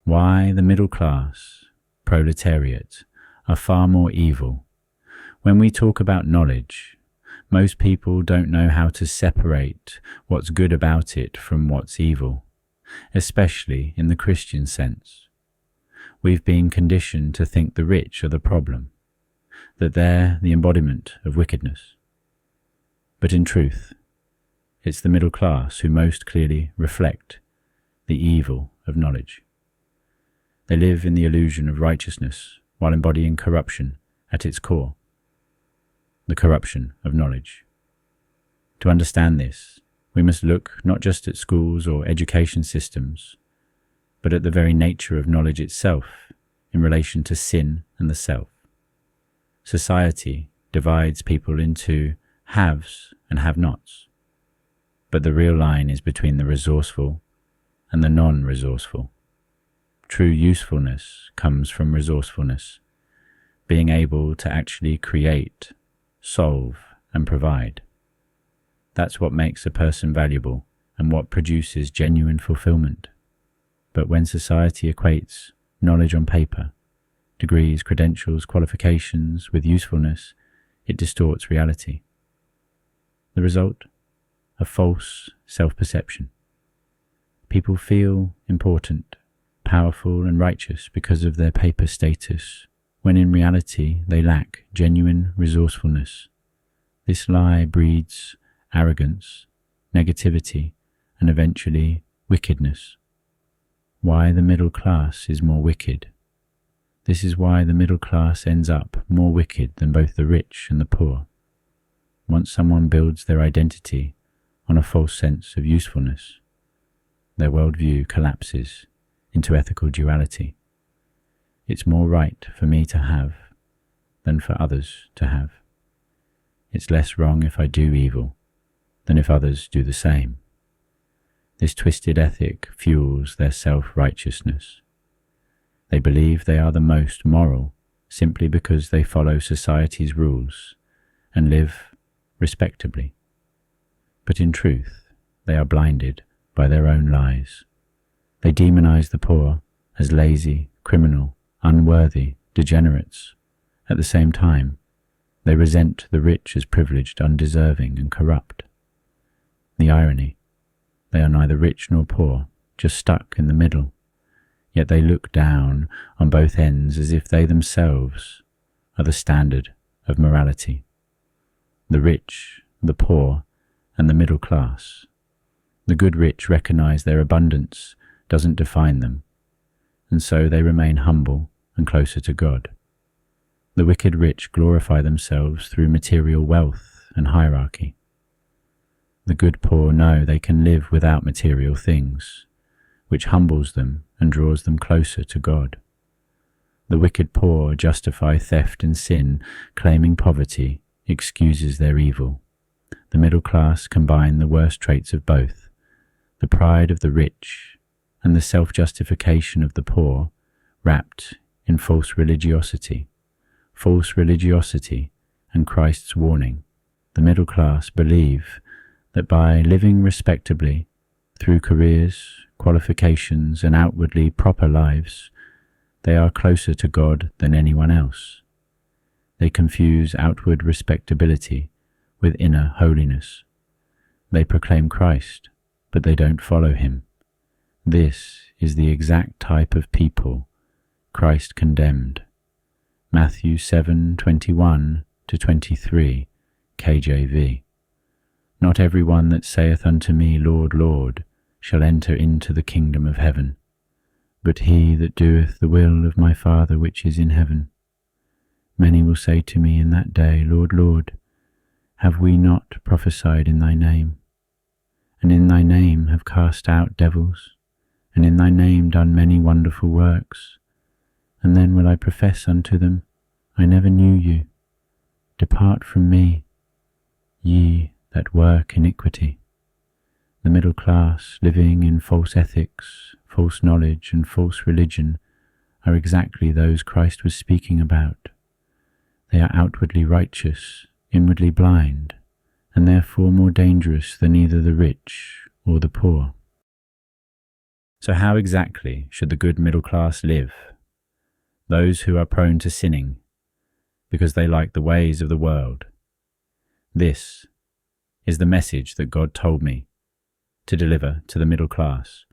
Why the middle class, proletariat, are far more evil. When we talk about knowledge, most people don't know how to separate what's good about it from what's evil, especially in the Christian sense. We've been conditioned to think the rich are the problem, that they're the embodiment of wickedness. But in truth, it's the middle class who most clearly reflect the evil of knowledge. They live in the illusion of righteousness while embodying corruption at its core, the corruption of knowledge. To understand this, we must look not just at schools or education systems, but at the very nature of knowledge itself in relation to sin and the self. Society divides people into haves and have-nots, but the real line is between the resourceful and the non-resourceful. True usefulness comes from resourcefulness, being able to actually create, solve, and provide. That's what makes a person valuable and what produces genuine fulfillment. But when society equates knowledge on paper, degrees, credentials, qualifications with usefulness, it distorts reality. The result? A false self-perception. People feel important, powerful and righteous because of their paper status, when in reality they lack genuine resourcefulness. This lie breeds arrogance, negativity, and eventually wickedness. Why the middle class is more wicked. This is why the middle class ends up more wicked than both the rich and the poor. Once someone builds their identity on a false sense of usefulness, their worldview collapses into ethical duality. It's more right for me to have than for others to have. It's less wrong if I do evil than if others do the same. This twisted ethic fuels their self-righteousness. They believe they are the most moral simply because they follow society's rules and live respectably. But in truth, they are blinded by their own lies. They demonize the poor as lazy, criminal, unworthy, degenerates. At the same time, they resent the rich as privileged, undeserving, and corrupt. The irony, they are neither rich nor poor, just stuck in the middle, yet they look down on both ends as if they themselves are the standard of morality. The rich, the poor, and the middle class. The good rich recognize their abundance doesn't define them, and so they remain humble and closer to God. The wicked rich glorify themselves through material wealth and hierarchy. The good poor know they can live without material things, which humbles them and draws them closer to God. The wicked poor justify theft and sin, claiming poverty excuses their evil. The middle class combine the worst traits of both, the pride of the rich and the self-justification of the poor, wrapped in false religiosity and Christ's warning. The middle class believe that by living respectably through careers, qualifications, and outwardly proper lives, they are closer to God than anyone else. They confuse outward respectability with inner holiness. They proclaim Christ, but they don't follow him. This is the exact type of people Christ condemned. Matthew 7:21-23, KJV. Not everyone that saith unto me, Lord, Lord, shall enter into the kingdom of heaven, but he that doeth the will of my Father which is in heaven. Many will say to me in that day, Lord, Lord, have we not prophesied in thy name? And in thy name have cast out devils, and in thy name done many wonderful works. And then will I profess unto them, I never knew you. Depart from me, ye that work iniquity. The middle class, living in false ethics, false knowledge, and false religion, are exactly those Christ was speaking about. They are outwardly righteous, inwardly blind, and therefore more dangerous than either the rich or the poor. So how exactly should the good middle class live? Those who are prone to sinning because they like the ways of the world. This is the message that God told me to deliver to the middle class.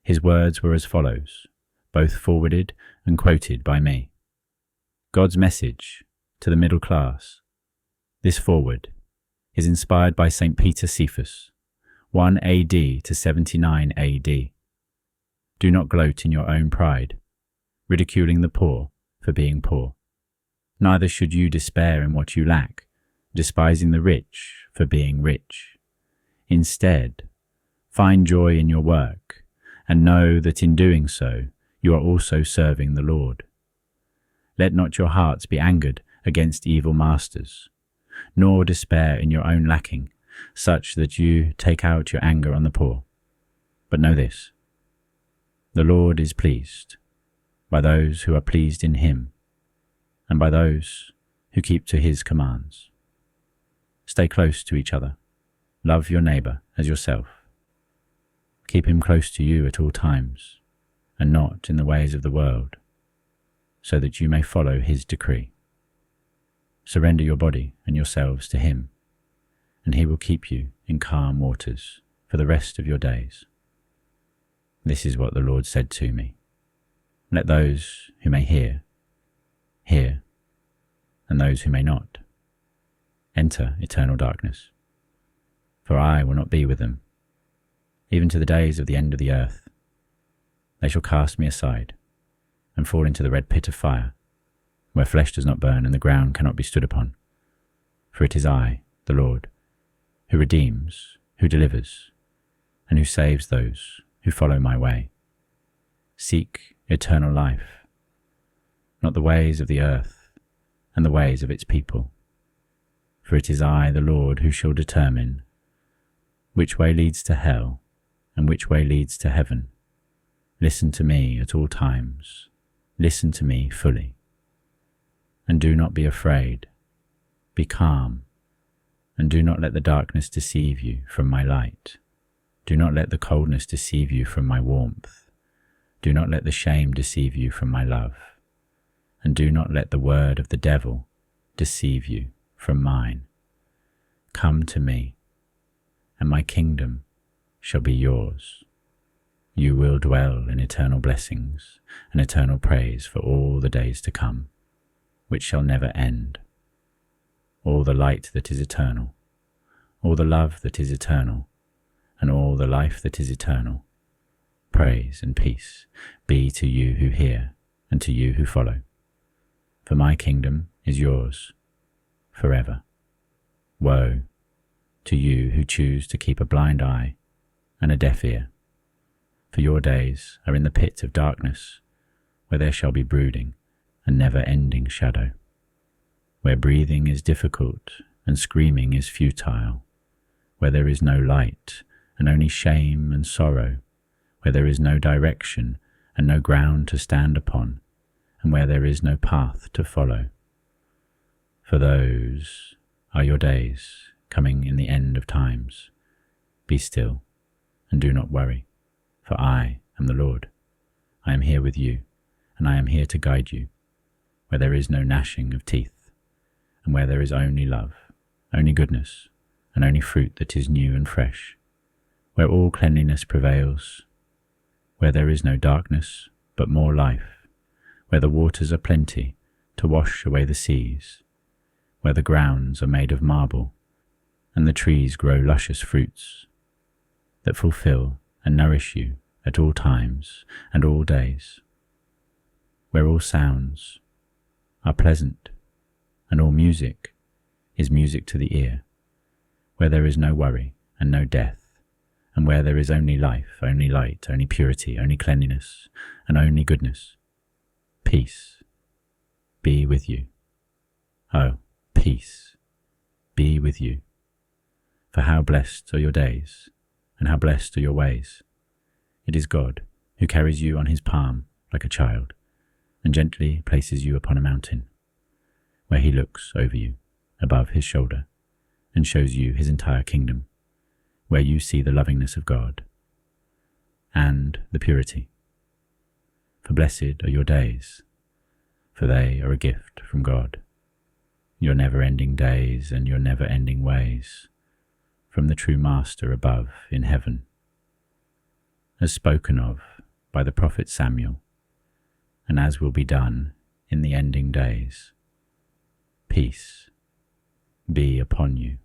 His words were as follows, both forwarded and quoted by me. God's message to the middle class. This forward is inspired by St. Peter Cephas, 1 AD to 79 AD. Do not gloat in your own pride, ridiculing the poor for being poor. Neither should you despair in what you lack, despising the rich for being rich. Instead, find joy in your work, and know that in doing so, you are also serving the Lord. Let not your hearts be angered against evil masters, nor despair in your own lacking, such that you take out your anger on the poor. But know this, the Lord is pleased by those who are pleased in him, and by those who keep to his commands. Stay close to each other. Love your neighbour as yourself. Keep him close to you at all times, and not in the ways of the world, so that you may follow his decree. Surrender your body and yourselves to him, and he will keep you in calm waters for the rest of your days. This is what the Lord said to me. Let those who may hear, hear, and those who may not, enter eternal darkness. For I will not be with them, even to the days of the end of the earth. They shall cast me aside, and fall into the red pit of fire, where flesh does not burn and the ground cannot be stood upon. For it is I, the Lord, who redeems, who delivers, and who saves those who follow my way. Seek eternal life, not the ways of the earth and the ways of its people. For it is I, the Lord, who shall determine which way leads to hell and which way leads to heaven. Listen to me at all times. Listen to me fully. And do not be afraid. Be calm, and do not let the darkness deceive you from my light. Do not let the coldness deceive you from my warmth. Do not let the shame deceive you from my love. And do not let the word of the devil deceive you from mine. Come to me, and my kingdom shall be yours. You will dwell in eternal blessings and eternal praise for all the days to come, which shall never end. All the light that is eternal, all the love that is eternal, and all the life that is eternal, praise and peace be to you who hear and to you who follow. For my kingdom is yours forever. Woe to you who choose to keep a blind eye and a deaf ear, for your days are in the pit of darkness, where there shall be brooding and never-ending shadow, where breathing is difficult and screaming is futile, where there is no light and only shame and sorrow, where there is no direction and no ground to stand upon, and where there is no path to follow. For those are your days coming in the end of times. Be still and do not worry, for I am the Lord. I am here with you, and I am here to guide you, where there is no gnashing of teeth, and where there is only love, only goodness, and only fruit that is new and fresh, where all cleanliness prevails, where there is no darkness, but more life, where the waters are plenty to wash away the seas, where the grounds are made of marble, and the trees grow luscious fruits, that fulfill and nourish you at all times and all days, where all sounds are pleasant, and all music is music to the ear, where there is no worry and no death, and where there is only life, only light, only purity, only cleanliness, and only goodness. Peace be with you. Oh, peace be with you. For how blessed are your days, and how blessed are your ways. It is God who carries you on his palm like a child, and gently places you upon a mountain, where he looks over you above his shoulder, and shows you his entire kingdom, where you see the lovingness of God. and the purity. For blessed are your days, for they are a gift from God, your never-ending days and your never-ending ways, from the true Master above in heaven, as spoken of by the prophet Samuel, and as will be done in the ending days. Peace be upon you.